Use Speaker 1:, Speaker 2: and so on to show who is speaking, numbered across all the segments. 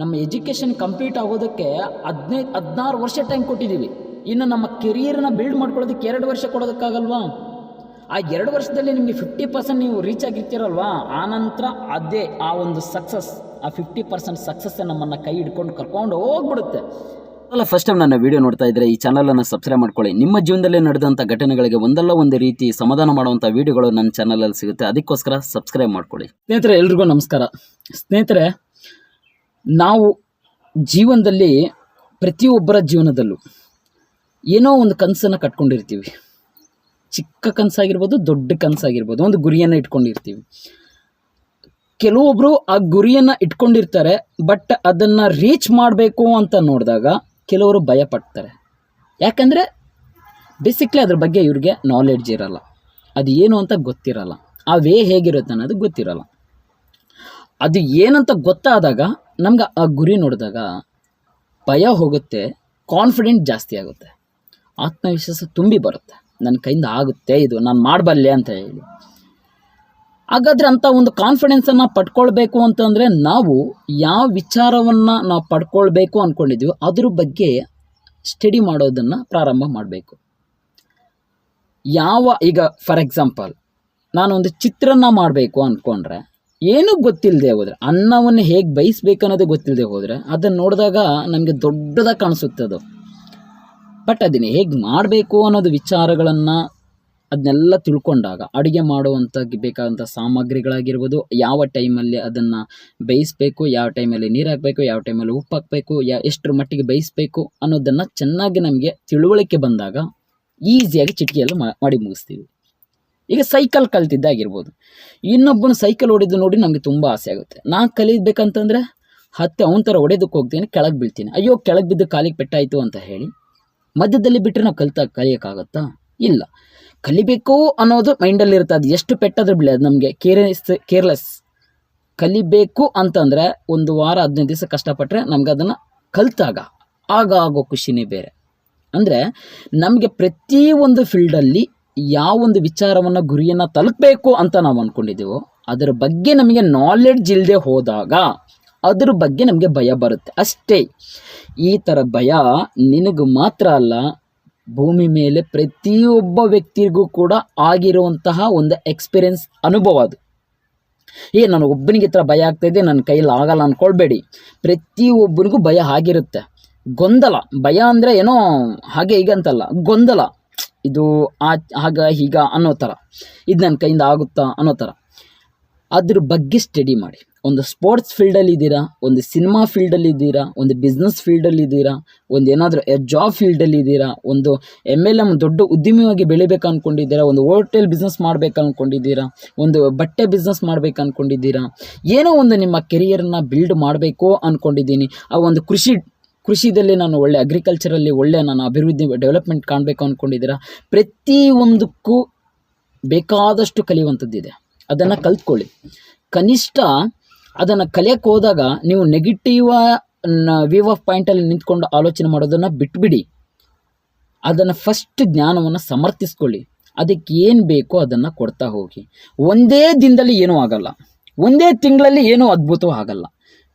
Speaker 1: ನಮ್ಮ education complete ಆಗೋದಕ್ಕೆ 16 ವರ್ಷ ಟೈಮ್ ಕೊಟ್ಟಿದ್ದೀವಿ. ಇನ್ನು ನಮ್ಮ ಕೆರಿಯರ್ನ ಬಿಲ್ಡ್ ಮಾಡ್ಕೊಳ್ಳೋದಕ್ಕೆ 2 ವರ್ಷ ಕೊಡೋದಕ್ಕಾಗಲ್ವಾ? ಆ 2 ವರ್ಷದಲ್ಲಿ ನಿಮಗೆ 50% ನೀವು ರೀಚ್ ಆಗಿರ್ತೀರಲ್ವಾ, ಆನಂತರ ಅದೇ ಆ ಒಂದು ಸಕ್ಸಸ್, ಆ 50% ಸಕ್ಸಸ್ಸೇ ನಮ್ಮನ್ನು ಕೈ ಹಿಡ್ಕೊಂಡು ಕರ್ಕೊಂಡು ಹೋಗ್ಬಿಡುತ್ತೆ.
Speaker 2: ಅಲ್ಲ, ಫಸ್ಟ್ ಟೈಮ್ ನನ್ನ ವೀಡಿಯೋ ನೋಡ್ತಾ ಇದ್ದರೆ ಈ ಚಾನಲನ್ನು ಸಬ್ಸ್ಕ್ರೈಬ್ ಮಾಡ್ಕೊಳ್ಳಿ. ನಿಮ್ಮ ಜೀವನದಲ್ಲಿ ನಡೆದಂಥ ಘಟನೆಗಳಿಗೆ ಒಂದಲ್ಲ ಒಂದು ರೀತಿ ಸಮಾಧಾನ ಮಾಡುವಂಥ ವೀಡಿಯೋಗಳು ನನ್ನ ಚಾನಲಲ್ಲಿ ಸಿಗುತ್ತೆ, ಅದಕ್ಕೋಸ್ಕರ ಸಬ್ಸ್ಕ್ರೈಬ್ ಮಾಡ್ಕೊಳ್ಳಿ.
Speaker 1: ಸ್ನೇಹಿತರೆ, ಎಲ್ರಿಗೂ ನಮಸ್ಕಾರ. ಸ್ನೇಹಿತರೆ, ನಾವು ಜೀವನದಲ್ಲಿ ಪ್ರತಿಯೊಬ್ಬರ ಜೀವನದಲ್ಲೂ ಏನೋ ಒಂದು ಕನಸನ್ನು ಕಟ್ಕೊಂಡಿರ್ತೀವಿ. ಚಿಕ್ಕ ಕನಸಾಗಿರ್ಬೋದು, ದೊಡ್ಡ ಕನಸಾಗಿರ್ಬೋದು, ಒಂದು ಗುರಿಯನ್ನು ಇಟ್ಕೊಂಡಿರ್ತೀವಿ. ಕೆಲವೊಬ್ಬರು ಆ ಗುರಿಯನ್ನು ಇಟ್ಕೊಂಡಿರ್ತಾರೆ, ಬಟ್ ಅದನ್ನು ರೀಚ್ ಮಾಡಬೇಕು ಅಂತ ನೋಡಿದಾಗ ಕೆಲವರು ಭಯ ಪಡ್ತಾರೆ. ಯಾಕಂದರೆ ಬೇಸಿಕ್ಲಿ ಅದ್ರ ಬಗ್ಗೆ ಇವ್ರಿಗೆ ನಾಲೆಡ್ಜ್ ಇರಲ್ಲ, ಅದು ಏನು ಅಂತ ಗೊತ್ತಿರಲ್ಲ, ಆ ವೇ ಹೇಗಿರುತ್ತೆ ಅನ್ನೋದು ಗೊತ್ತಿರಲ್ಲ. ಅದು ಏನಂತ ಗೊತ್ತಾದಾಗ ನಮ್ಗೆ ಆ ಗುರಿ ನೋಡಿದಾಗ ಭಯ ಹೋಗುತ್ತೆ, ಕಾನ್ಫಿಡೆಂಟ್ ಜಾಸ್ತಿ ಆಗುತ್ತೆ, ಆತ್ಮವಿಶ್ವಾಸ ತುಂಬಿ ಬರುತ್ತೆ. ನನ್ನ ಕೈಯಿಂದ ಆಗುತ್ತೆ, ಇದು ನಾನು ಮಾಡಬಲ್ಲೆ ಅಂತ ಹೇಳಿ. ಹಾಗಾದರೆ ಅಂಥ ಒಂದು ಕಾನ್ಫಿಡೆನ್ಸನ್ನು ಪಡ್ಕೊಳ್ಬೇಕು ಅಂತಂದರೆ ನಾವು ಯಾವ ವಿಚಾರವನ್ನು ನಾವು ಪಡ್ಕೊಳ್ಬೇಕು ಅಂದ್ಕೊಂಡಿದ್ದೀವೋ ಅದ್ರ ಬಗ್ಗೆ ಸ್ಟಡಿ ಮಾಡೋದನ್ನು ಪ್ರಾರಂಭ ಮಾಡಬೇಕು. ಈಗ ಫಾರ್ ಎಕ್ಸಾಂಪಲ್, ನಾನೊಂದು ಚಿತ್ರಾನ್ನ ಮಾಡಬೇಕು ಅಂದ್ಕೊಂಡ್ರೆ, ಏನೂ ಗೊತ್ತಿಲ್ಲದೆ ಹೋದರೆ, ಅನ್ನವನ್ನು ಹೇಗೆ ಬೇಯಿಸ್ಬೇಕು ಅನ್ನೋದೇ ಗೊತ್ತಿಲ್ಲದೆ ಹೋದರೆ ಅದನ್ನು ನೋಡಿದಾಗ ನಮಗೆ ದೊಡ್ಡದಾಗಿ ಕಾಣಿಸುತ್ತೆ ಅದು. ಬಟ್ ಅದನ್ನು ಹೇಗೆ ಮಾಡಬೇಕು ಅನ್ನೋದು ವಿಚಾರಗಳನ್ನು ಅದನ್ನೆಲ್ಲ ತಿಳ್ಕೊಂಡಾಗ, ಅಡುಗೆ ಮಾಡುವಂಥ ಬೇಕಾದಂಥ ಸಾಮಗ್ರಿಗಳಾಗಿರ್ಬೋದು, ಯಾವ ಟೈಮಲ್ಲಿ ಅದನ್ನು ಬೇಯಿಸಬೇಕು, ಯಾವ ಟೈಮಲ್ಲಿ ನೀರು ಹಾಕಬೇಕು, ಯಾವ ಟೈಮಲ್ಲಿ ಉಪ್ಪು ಹಾಕಬೇಕು, ಎಷ್ಟರ ಮಟ್ಟಿಗೆ ಬೇಯಿಸಬೇಕು ಅನ್ನೋದನ್ನು ಚೆನ್ನಾಗಿ ನಮಗೆ ತಿಳುವಳಿಕೆ ಬಂದಾಗ ಈಸಿಯಾಗಿ ಚಿಟಿಕೆಯಲ್ಲಿ ಮಾಡಿ ಮುಗಿಸ್ತೀವಿ. ಈಗ ಸೈಕಲ್ ಕಲ್ತಿದ್ದಾಗಿರ್ಬೋದು, ಇನ್ನೊಬ್ಬನು ಸೈಕಲ್ ಹೊಡೆದು ನೋಡಿ ನಮಗೆ ತುಂಬ ಆಸೆ ಆಗುತ್ತೆ. ನಾನು ಕಲಿಬೇಕಂತಂದರೆ ಅವನ ಥರ ಹೊಡೆದಕ್ಕೆ ಹೋಗ್ತೀನಿ, ಕೆಳಗೆ ಬೀಳ್ತೀನಿ, ಅಯ್ಯೋ ಕೆಳಗೆ ಬಿದ್ದು ಕಾಲಿಗೆ ಪೆಟ್ಟಾಯಿತು ಅಂತ ಹೇಳಿ ಮಧ್ಯದಲ್ಲಿ ಬಿಟ್ಟರೆ ನಾವು ಕಲಿಯೋಕ್ಕಾಗತ್ತಾ? ಇಲ್ಲ. ಕಲಿಬೇಕು ಅನ್ನೋದು ಮೈಂಡಲ್ಲಿರುತ್ತೆ. ಅದು ಎಷ್ಟು ಪೆಟ್ಟಾದರೂ ಬಿಡಿ, ಅದು ನಮಗೆ ಕೇರ್ಲೆಸ್. ಕಲಿಬೇಕು ಅಂತಂದರೆ 1 ವಾರ 15 ದಿವಸ ಕಷ್ಟಪಟ್ಟರೆ ನಮ್ಗೆ ಅದನ್ನು ಕಲಿತಾಗ ಆಗೋ ಖುಷಿನೇ ಬೇರೆ. ಅಂದರೆ ನಮಗೆ ಪ್ರತಿಯೊಂದು ಫೀಲ್ಡಲ್ಲಿ ಯಾವೊಂದು ವಿಚಾರವನ್ನು, ಗುರಿಯನ್ನು ತಲುಪಬೇಕು ಅಂತ ನಾವು ಅಂದ್ಕೊಂಡಿದ್ದೀವೋ ಅದರ ಬಗ್ಗೆ ನಮಗೆ ನಾಲೆಡ್ಜ್ ಇಲ್ಲದೆ ಹೋದಾಗ ಅದ್ರ ಬಗ್ಗೆ ನಮಗೆ ಭಯ ಬರುತ್ತೆ ಅಷ್ಟೇ. ಈ ಥರ ಭಯ ನಿನಗೆ ಮಾತ್ರ ಅಲ್ಲ, ಭೂಮಿ ಮೇಲೆ ಪ್ರತಿಯೊಬ್ಬ ವ್ಯಕ್ತಿಗೂ ಕೂಡ ಆಗಿರುವಂತಹ ಒಂದು ಎಕ್ಸ್ಪೀರಿಯನ್ಸ್, ಅನುಭವ ಅದು. ನಾನು ಒಬ್ಬನಿಗೆ ಈ ಥರ ಭಯ ಆಗ್ತಾಯಿದೆ, ನನ್ನ ಕೈಯಲ್ಲಿ ಆಗಲ್ಲ ಅಂದ್ಕೊಳ್ಬೇಡಿ. ಪ್ರತಿಯೊಬ್ಬರಿಗೂ ಭಯ ಆಗಿರುತ್ತೆ. ಗೊಂದಲ, ಭಯ ಅಂದರೆ ಏನೋ ಹಾಗೆ ಈಗ ಅಂತಲ್ಲ, ಗೊಂದಲ, ಇದು ಆಗ ಹೀಗ ಅನ್ನೋ ಥರ, ಇದು ನನ್ನ ಕೈಯಿಂದ ಆಗುತ್ತಾ ಅನ್ನೋ ಥರ. ಅದ್ರ ಬಗ್ಗೆ ಸ್ಟಡಿ ಮಾಡಿ. ಒಂದು ಸ್ಪೋರ್ಟ್ಸ್ ಫೀಲ್ಡಲ್ಲಿದ್ದೀರಾ, ಒಂದು ಸಿನಿಮಾ ಫೀಲ್ಡಲ್ಲಿದ್ದೀರಾ, ಒಂದು ಬಿಸ್ನೆಸ್ ಫೀಲ್ಡಲ್ಲಿದ್ದೀರಾ, ಒಂದು ಏನಾದರೂ ಜಾಬ್ ಫೀಲ್ಡಲ್ಲಿದ್ದೀರಾ, ಒಂದು MLM ದೊಡ್ಡ ಉದ್ಯಮಿಯಾಗಿ ಬೆಳಿಬೇಕು ಅಂದ್ಕೊಂಡಿದ್ದೀರಾ, ಒಂದು ಹೋಟೆಲ್ ಬಿಸ್ನೆಸ್ ಮಾಡಬೇಕು ಅಂದ್ಕೊಂಡಿದ್ದೀರಾ, ಒಂದು ಬಟ್ಟೆ ಬಿಸ್ನೆಸ್ ಮಾಡಬೇಕು ಅಂದ್ಕೊಂಡಿದ್ದೀರಾ, ಏನೋ ಒಂದು ನಿಮ್ಮ ಕೆರಿಯರನ್ನ ಬಿಲ್ಡ್ ಮಾಡಬೇಕು ಅಂದ್ಕೊಂಡಿದ್ದೀನಿ. ಆ ಒಂದು ಕೃಷಿದಲ್ಲಿ ನಾನು ಒಳ್ಳೆ ಅಗ್ರಿಕಲ್ಚರಲ್ಲಿ ನಾನು ಅಭಿವೃದ್ಧಿ ಡೆವಲಪ್ಮೆಂಟ್ ಕಾಣಬೇಕು ಅಂದ್ಕೊಂಡಿದ್ದೀರಾ. ಪ್ರತಿಯೊಂದಕ್ಕೂ ಬೇಕಾದಷ್ಟು ಕಲಿಯುವಂಥದ್ದಿದೆ, ಅದನ್ನು ಕಲ್ತ್ಕೊಳ್ಳಿ. ಕನಿಷ್ಠ ಅದನ್ನು ಕಲಿಯೋಕ್ಕೆ ಹೋದಾಗ ನೀವು ನೆಗೆಟಿವ್ ವ್ಯೂ ಆಫ್ ಪಾಯಿಂಟಲ್ಲಿ ನಿಂತ್ಕೊಂಡು ಆಲೋಚನೆ ಮಾಡೋದನ್ನು ಬಿಟ್ಬಿಡಿ. ಅದನ್ನು ಫಸ್ಟ್ ಜ್ಞಾನವನ್ನು ಸಮರ್ಥಿಸ್ಕೊಳ್ಳಿ. ಅದಕ್ಕೆ ಏನು ಬೇಕೋ ಅದನ್ನು ಕೊಡ್ತಾ ಹೋಗಿ. ಒಂದೇ ದಿನದಲ್ಲಿ ಏನೂ ಆಗಲ್ಲ, ಒಂದೇ ತಿಂಗಳಲ್ಲಿ ಏನೂ ಅದ್ಭುತವೂ ಆಗಲ್ಲ.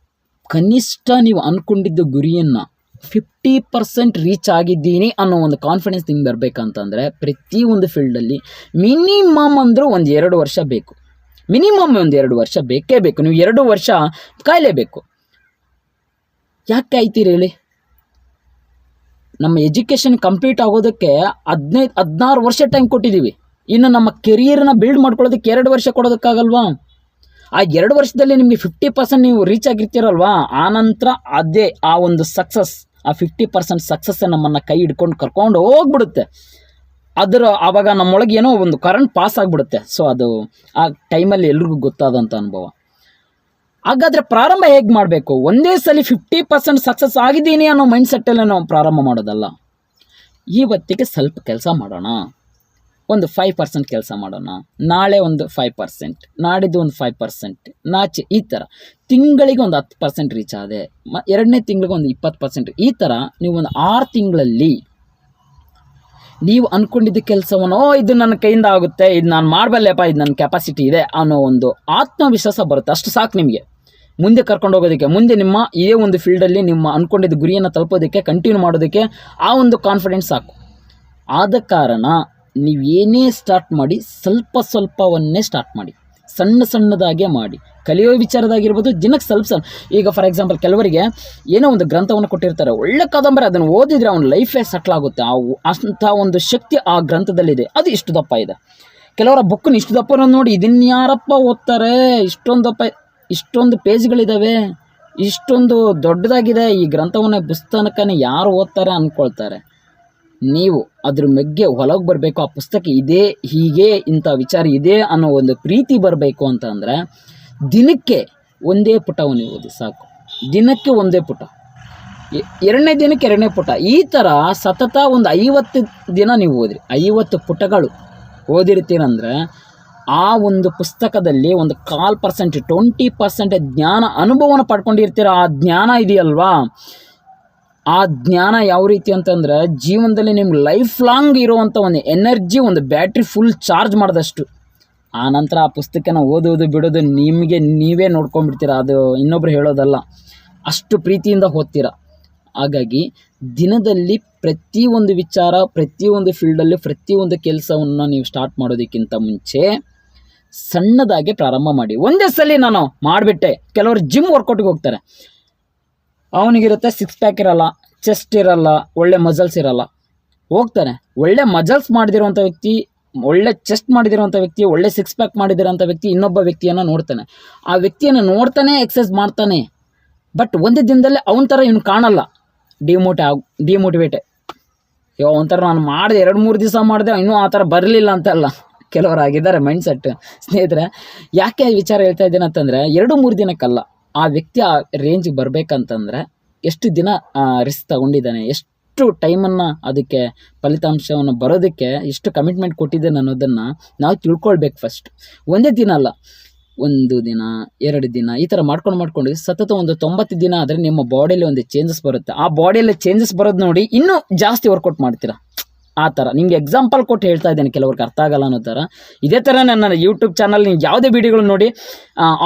Speaker 1: ಕನಿಷ್ಠ ನೀವು ಅಂದ್ಕೊಂಡಿದ್ದ ಗುರಿಯನ್ನು 50% ರೀಚ್ ಆಗಿದ್ದೀನಿ ಅನ್ನೋ ಒಂದು ಕಾನ್ಫಿಡೆನ್ಸ್ ನಿಮ್ಗೆ ಬರಬೇಕಂತಂದರೆ ಪ್ರತಿಯೊಂದು ಫೀಲ್ಡಲ್ಲಿ ಮಿನಿಮಮ್ ಅಂದರೂ 1-2 ವರ್ಷ ಬೇಕು. ಮಿನಿಮಮ್ 1-2 ವರ್ಷ ಬೇಕೇ ಬೇಕು. ನೀವು 2 ವರ್ಷ ಕಾಯಲೇಬೇಕು. ಯಾಕೆ ಕಾಯ್ತೀರಿ ಹೇಳಿ? ನಮ್ಮ ಎಜುಕೇಷನ್ ಕಂಪ್ಲೀಟ್ ಆಗೋದಕ್ಕೆ 16 ವರ್ಷ ಟೈಮ್ ಕೊಟ್ಟಿದ್ದೀವಿ. ಇನ್ನು ನಮ್ಮ ಕೆರಿಯರ್ನ ಬಿಲ್ಡ್ ಮಾಡ್ಕೊಳ್ಳೋದಕ್ಕೆ 2 ವರ್ಷ ಕೊಡೋದಕ್ಕಾಗಲ್ವಾ? ಆ 2 ವರ್ಷದಲ್ಲಿ ನಿಮಗೆ 50% ನೀವು ರೀಚ್ ಆಗಿರ್ತೀರಲ್ವಾ, ಆನಂತರ ಅದೇ ಆ ಒಂದು ಸಕ್ಸಸ್, ಆ 50% ಸಕ್ಸಸ್ಸೇ ನಮ್ಮನ್ನು ಕೈ ಹಿಡ್ಕೊಂಡು ಕರ್ಕೊಂಡು ಹೋಗ್ಬಿಡುತ್ತೆ. ಆವಾಗ ನಮ್ಮೊಳಗೆ ಏನೋ ಒಂದು ಕರೆಂಟ್ ಪಾಸ್ ಆಗಿಬಿಡುತ್ತೆ. ಸೊ ಅದು ಆ ಟೈಮಲ್ಲಿ ಎಲ್ರಿಗೂ ಗೊತ್ತಾದಂಥ ಅನುಭವ. ಹಾಗಾದರೆ ಪ್ರಾರಂಭ ಹೇಗೆ ಮಾಡಬೇಕು? ಒಂದೇ ಸಲ 50% ಸಕ್ಸಸ್ ಆಗಿದ್ದೀನಿ ಅನ್ನೋ ಮೈಂಡ್ಸೆಟ್ಟಲ್ಲೇ ನಾವು ಪ್ರಾರಂಭ ಮಾಡೋದಲ್ಲ. ಇವತ್ತಿಗೆ ಸ್ವಲ್ಪ ಕೆಲಸ ಮಾಡೋಣ, ಒಂದು 5% ಕೆಲಸ ಮಾಡೋಣ, ನಾಳೆ ಒಂದು 5%, ನಾಡಿದ್ದು ಒಂದು 5%, ಈ ಥರ ತಿಂಗಳಿಗೆ ಒಂದು 10% ರೀಚ್ ಆದೆ, 2ನೇ ತಿಂಗಳಿಗೆ ಒಂದು 20%. ಈ ಥರ ನೀವು ಒಂದು 6 ತಿಂಗಳಲ್ಲಿ ನೀವು ಅಂದ್ಕೊಂಡಿದ್ದ ಕೆಲಸವನ್ನು, ಇದು ನನ್ನ ಕೈಯಿಂದ ಆಗುತ್ತೆ, ಇದು ನಾನು ಮಾಡಬಲ್ಲೆಪ್ಪ, ಇದು ನನ್ನ ಕೆಪಾಸಿಟಿ ಇದೆ ಅನ್ನೋ ಒಂದು ಆತ್ಮವಿಶ್ವಾಸ ಬರುತ್ತೆ. ಅಷ್ಟು ಸಾಕು ನಿಮಗೆ. ಮುಂದೆ ಕರ್ಕೊಂಡು ಹೋಗೋದಕ್ಕೆ, ಮುಂದೆ ನಿಮ್ಮ ಇದೇ ಒಂದು ಫೀಲ್ಡಲ್ಲಿ ನಿಮ್ಮ ಅಂದ್ಕೊಂಡಿದ್ದ ಗುರಿಯನ್ನು ತಲುಪೋದಕ್ಕೆ, ಕಂಟಿನ್ಯೂ ಮಾಡೋದಕ್ಕೆ ಆ ಒಂದು ಕಾನ್ಫಿಡೆನ್ಸ್ ಸಾಕು. ಆದ ಕಾರಣ ನೀವೇನೇ ಸ್ಟಾರ್ಟ್ ಮಾಡಿ ಸ್ವಲ್ಪವನ್ನೇ ಸ್ಟಾರ್ಟ್ ಮಾಡಿ, ಸಣ್ಣದಾಗೆ ಮಾಡಿ. ಕಲಿಯೋ ವಿಚಾರದಾಗಿರ್ಬೋದು, ದಿನಕ್ಕೆ ಸ್ವಲ್ಪ ಈಗ ಫಾರ್ ಎಕ್ಸಾಂಪಲ್ ಕೆಲವರಿಗೆ ಏನೋ ಒಂದು ಗ್ರಂಥವನ್ನು ಕೊಟ್ಟಿರ್ತಾರೆ, ಒಳ್ಳೆ ಕಾದಂಬರಿ, ಅದನ್ನು ಓದಿದರೆ ಅವನ ಲೈಫೇ ಸೆಟ್ಲ್ ಆಗುತ್ತೆ. ಅಂಥ ಒಂದು ಶಕ್ತಿ ಆ ಗ್ರಂಥದಲ್ಲಿದೆ. ಅದು ಇಷ್ಟು ದಪ್ಪ ಇದೆ. ಕೆಲವರ ಬುಕ್ಕನ್ನು ಇಷ್ಟು ದಪ್ಪ ನೋಡಿ ಇದನ್ನು ಯಾರಪ್ಪ ಓದ್ತಾರೆ, ಇಷ್ಟೊಂದು ಪೇಜ್ಗಳಿದ್ದಾವೆ, ಇಷ್ಟೊಂದು ದೊಡ್ಡದಾಗಿದೆ ಈ ಗ್ರಂಥವನ್ನು, ಪುಸ್ತಕನೇ ಯಾರು ಓದ್ತಾರೆ ಅಂದ್ಕೊಳ್ತಾರೆ. ನೀವು ಅದ್ರ ಬಗ್ಗೆ ಹೊಲಗೆ ಬರಬೇಕು. ಆ ಪುಸ್ತಕ ಇದೆ, ಹೀಗೆ ಇಂಥ ವಿಚಾರ ಇದೆ ಅನ್ನೋ ಒಂದು ಪ್ರೀತಿ ಬರಬೇಕು ಅಂತ ಅಂದರೆ ದಿನಕ್ಕೆ ಒಂದೇ ಪುಟವನ್ನು ಓದಿ ಸಾಕು. ದಿನಕ್ಕೆ ಒಂದೇ ಪುಟ, ಎರಡನೇ ದಿನಕ್ಕೆ ಎರಡನೇ ಪುಟ, ಈ ಥರ ಸತತ ಒಂದು 50 ದಿನ ನೀವು ಓದಿರಿ. 50 ಪುಟಗಳು ಓದಿರ್ತೀರಂದರೆ ಆ ಒಂದು ಪುಸ್ತಕದಲ್ಲಿ ಒಂದು 1/4%, 20% ಜ್ಞಾನ ಅನುಭವನ ಪಡ್ಕೊಂಡಿರ್ತೀರ. ಆ ಜ್ಞಾನ ಇದೆಯಲ್ವಾ, ಆ ಜ್ಞಾನ ಯಾವ ರೀತಿ ಅಂತಂದರೆ ಜೀವನದಲ್ಲಿ ನಿಮ್ಗೆ ಲೈಫ್ ಲಾಂಗ್ ಇರುವಂಥ ಒಂದು ಎನರ್ಜಿ, ಒಂದು ಬ್ಯಾಟ್ರಿ ಫುಲ್ ಚಾರ್ಜ್ ಮಾಡಿದಷ್ಟು. ಆ ನಂತರ ಆ ಪುಸ್ತಕನ ಓದೋದು ಬಿಡೋದು ನಿಮಗೆ ನೀವೇ ನೋಡ್ಕೊಂಡ್ಬಿಡ್ತೀರ, ಅದು ಇನ್ನೊಬ್ರು ಹೇಳೋದಲ್ಲ, ಅಷ್ಟು ಪ್ರೀತಿಯಿಂದ ಓದ್ತೀರ. ಹಾಗಾಗಿ ದಿನದಲ್ಲಿ ಪ್ರತಿಯೊಂದು ವಿಚಾರ, ಪ್ರತಿಯೊಂದು ಫೀಲ್ಡಲ್ಲಿ ಪ್ರತಿಯೊಂದು ಕೆಲಸವನ್ನು ನೀವು ಸ್ಟಾರ್ಟ್ ಮಾಡೋದಕ್ಕಿಂತ ಮುಂಚೆ ಸಣ್ಣದಾಗೆ ಪ್ರಾರಂಭ ಮಾಡಿ. ಒಂದೇ ಸಲ ನಾನು ಮಾಡಿಬಿಟ್ಟೆ. ಕೆಲವರು ಜಿಮ್ ವರ್ಕೌಟ್ಗೆ ಹೋಗ್ತಾರೆ, ಅವನಿಗಿರುತ್ತೆ 6 ಪ್ಯಾಕ್ ಇರಲ್ಲ, ಚೆಸ್ಟ್ ಇರಲ್ಲ, ಒಳ್ಳೆ ಮಜಲ್ಸ್ ಇರಲ್ಲ, ಹೋಗ್ತಾನೆ. ಒಳ್ಳೆ ಮಜಲ್ಸ್ ಮಾಡಿದಿರುವಂಥ ವ್ಯಕ್ತಿ, ಒಳ್ಳೆ ಚೆಸ್ಟ್ ಮಾಡಿದಿರುವಂಥ ವ್ಯಕ್ತಿ, ಒಳ್ಳೆ 6 ಪ್ಯಾಕ್ ಮಾಡಿದಿರೋಂಥ ವ್ಯಕ್ತಿ ಇನ್ನೊಬ್ಬ ವ್ಯಕ್ತಿಯನ್ನು ನೋಡ್ತಾನೆ. ಆ ವ್ಯಕ್ತಿಯನ್ನು ನೋಡ್ತಾನೆ ಎಕ್ಸಸೈಸ್ ಮಾಡ್ತಾನೆ. ಬಟ್ ಒಂದೇ ದಿನದಲ್ಲೇ ಅವನ ಥರ ಇವನು ಕಾಣಲ್ಲ, ಡಿಮೋಟಿವೇಟೆ. ಒಂಥರ ನಾನು ಮಾಡಿದೆ 2-3 ದಿವಸ ಮಾಡಿದೆ, ಇನ್ನೂ ಆ ಥರ ಬರಲಿಲ್ಲ ಅಂತಲ್ಲ, ಕೆಲವರು ಆಗಿದ್ದಾರೆ ಮೈಂಡ್ಸೆಟ್. ಸ್ನೇಹಿತರೆ, ಯಾಕೆ ವಿಚಾರ ಹೇಳ್ತಾ ಇದ್ದೇನೆ ಅಂತಂದರೆ 2-3 ದಿನಕ್ಕಲ್ಲ, ಆ ವ್ಯಕ್ತಿ ಆ ರೇಂಜಿಗೆ ಬರಬೇಕಂತಂದರೆ ಎಷ್ಟು ದಿನ ರಿಸ್ಕ್ ತಗೊಂಡಿದ್ದಾನೆ, ಎಷ್ಟು ಟೈಮನ್ನು ಅದಕ್ಕೆ ಫಲಿತಾಂಶವನ್ನು ಬರೋದಕ್ಕೆ ಎಷ್ಟು ಕಮಿಟ್ಮೆಂಟ್ ಕೊಟ್ಟಿದ್ದೇನೆ ಅನ್ನೋದನ್ನು ನಾವು ತಿಳ್ಕೊಳ್ಬೇಕು ಫಸ್ಟ್. ಒಂದೇ ದಿನ ಅಲ್ಲ, 1 ದಿನ 2 ದಿನ ಈ ಥರ ಮಾಡ್ಕೊಂಡು ಸತತ ಒಂದು 90 ದಿನ ಆದರೆ ನಿಮ್ಮ ಬಾಡಿಯಲ್ಲಿ ಒಂದು ಚೇಂಜಸ್ ಬರುತ್ತೆ. ಆ ಬಾಡಿಯಲ್ಲಿ ಚೇಂಜಸ್ ಬರೋದು ನೋಡಿ ಇನ್ನೂ ಜಾಸ್ತಿ ವರ್ಕೌಟ್ ಮಾಡ್ತೀರಾ. ಆ ಥರ ನಿಮಗೆ ಎಕ್ಸಾಂಪಲ್ ಕೊಟ್ಟು ಹೇಳ್ತಾ ಇದ್ದೇನೆ, ಕೆಲವ್ರಿಗೆ ಅರ್ಥ ಆಗಲ್ಲ ಅನ್ನೋ ಥರ. ಇದೇ ಥರ ನನ್ನ ಯೂಟ್ಯೂಬ್ ಚಾನಲ್ ನೀವು ಯಾವುದೇ ವೀಡಿಯೋಗಳು ನೋಡಿ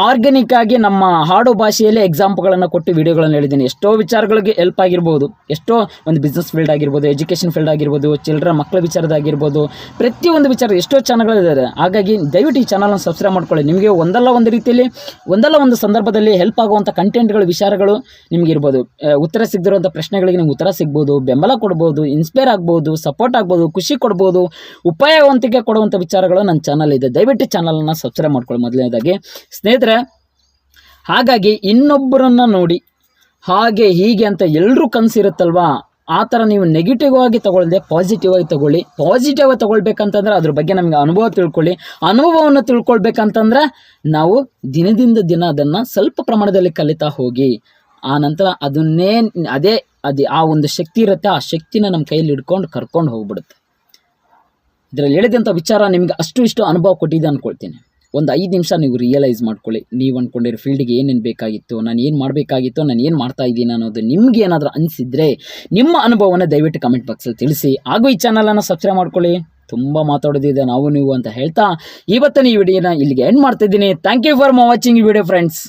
Speaker 1: ಆರ್ಗ್ಯಾನಿಕ್ ಆಗಿ ನಮ್ಮ ಹಾಡೋ ಭಾಷೆಯಲ್ಲೇ ಎಕ್ಸಾಂಪಲ್ಗಳನ್ನು ಕೊಟ್ಟು ವೀಡಿಯೋಗಳನ್ನು ಹೇಳಿದ್ದೀನಿ. ಎಷ್ಟೋ ವಿಚಾರಗಳಿಗೆ ಹೆಲ್ಪ್ ಆಗಿರ್ಬೋದು, ಎಷ್ಟೋ ಒಂದು ಬಿಸ್ನೆಸ್ ಫೀಲ್ಡ್ ಆಗಿರ್ಬೋದು, ಎಜುಕೇಷನ್ ಫೀಲ್ಡ್ ಆಗಿರ್ಬೋದು, ಚಿಲ್ಡ್ರನ್ ಮಕ್ಕಳ ವಿಚಾರದಾಗಿರ್ಬೋದು, ಪ್ರತಿಯೊಂದು ವಿಚಾರ ಎಷ್ಟೋ ಚಾನಲ್ಗಳಿದ್ದಾರೆ. ಹಾಗಾಗಿ ದಯವಿಟ್ಟು ಈ ಚಾನಲ್ನ ಸಬ್ಸ್ಕ್ರೈಬ್ ಮಾಡ್ಕೊಳ್ಳಿ. ನಿಮಗೆ ಒಂದಲ್ಲ ಒಂದು ರೀತಿಯಲ್ಲಿ, ಒಂದಲ್ಲ ಒಂದು ಸಂದರ್ಭದಲ್ಲಿ ಹೆಲ್ಪ್ ಆಗುವಂಥ ಕಂಟೆಂಟ್ಗಳು, ವಿಚಾರಗಳು ನಿಮಗಿರ್ಬೋದು. ಉತ್ತರ ಸಿಗದಿರುವಂಥ ಪ್ರಶ್ನೆಗಳಿಗೆ ನಿಮ್ಗೆ ಉತ್ತರ ಸಿಗ್ಬೋದು, ಬೆಂಬಲ ಕೊಡ್ಬೋದು, ಇನ್ಸ್ಪೈರ್ ಆಗ್ಬೋದು, ಸಪೋರ್ಟ್ ಆಗ್ಬೋದು, ಖುಷಿ ಕೊಡ್ಬೋದು, ಉಪಯೋಗವಂತಿಕೆ ಕೊಡುವಂಥ ವಿಚಾರಗಳು ನನ್ನ ಚಾನಲ್ ಇದೆ. ದಯವಿಟ್ಟು ಚಾನಲನ್ನು ಸಬ್ಸ್ಕ್ರೈಬ್ ಮಾಡ್ಕೊಳ್ಳಿ ಮೊದಲನೇದಾಗಿ ಸ್ನೇಹಿತರೆ. ಹಾಗಾಗಿ ಇನ್ನೊಬ್ಬರನ್ನು ನೋಡಿ ಹಾಗೆ ಹೀಗೆ ಅಂತ ಎಲ್ಲರೂ ಕನಸಿರುತ್ತಲ್ವಾ, ಆ ಥರ ನೀವು ನೆಗೆಟಿವ್ ಆಗಿ ತಗೊಳ್ಳದೆ ಪಾಸಿಟಿವ್ ಆಗಿ ತಗೊಳ್ಳಿ. ಪಾಸಿಟಿವ್ ಆಗಿ ತಗೊಳ್ಬೇಕಂತಂದರೆ ಅದ್ರ ಬಗ್ಗೆ ನಮಗೆ ಅನುಭವ ತಿಳ್ಕೊಳ್ಳಿ. ಅನುಭವವನ್ನು ತಿಳ್ಕೊಳ್ಬೇಕಂತಂದರೆ ನಾವು ದಿನದಿಂದ ದಿನ ಅದನ್ನು ಸ್ವಲ್ಪ ಪ್ರಮಾಣದಲ್ಲಿ ಕಲಿತಾ ಹೋಗಿ, ಆ ನಂತರ ಅದನ್ನೇ ಅದೇ ಆ ಒಂದು ಶಕ್ತಿ ಇರುತ್ತೆ, ಆ ಶಕ್ತಿನ ನಮ್ಮ ಕೈಯಲ್ಲಿ ಹಿಡ್ಕೊಂಡು ಕರ್ಕೊಂಡು ಹೋಗ್ಬಿಡುತ್ತೆ. ಇದರಲ್ಲಿ ಹೇಳಿದಂಥ ವಿಚಾರ ನಿಮಗೆ ಇಷ್ಟು ಅನುಭವ ಕೊಟ್ಟಿದೆ ಅಂದ್ಕೊಳ್ತೀನಿ. ಒಂದು 5 ನಿಮಿಷ ನೀವು ರಿಯಲೈಸ್ ಮಾಡ್ಕೊಳ್ಳಿ. ನೀವು ಅಂದ್ಕೊಂಡಿರೋ ಫೀಲ್ಡಿಗೆ ಏನೇನು ಬೇಕಾಗಿತ್ತು, ನಾನು ಏನು ಮಾಡಬೇಕಾಗಿತ್ತು, ನಾನು ಏನು ಮಾಡ್ತಾ ಇದ್ದೀನಿ ಅನ್ನೋದು ನಿಮ್ಗೆ ಏನಾದರೂ ಅನಿಸಿದರೆ ನಿಮ್ಮ ಅನುಭವವನ್ನು ದಯವಿಟ್ಟು ಕಮೆಂಟ್ ಬಾಕ್ಸಲ್ಲಿ ತಿಳಿಸಿ. ಹಾಗೂ ಈ ಚಾನಲನ್ನು ಸಬ್ಸ್ಕ್ರೈಬ್ ಮಾಡ್ಕೊಳ್ಳಿ. ತುಂಬ ಮಾತಾಡೋದಿದೆ ನಾವು ನೀವು ಅಂತ ಹೇಳ್ತಾ ಇವತ್ತಿನ ಈ ವಿಡಿಯೋನ ಇಲ್ಲಿಗೆ ಎಂಡ್ ಮಾಡ್ತಿದ್ದೀನಿ. ಥ್ಯಾಂಕ್ ಯು ಫಾರ್ ವಾಚಿಂಗ್ ಈ ವಿಡಿಯೋ ಫ್ರೆಂಡ್ಸ್.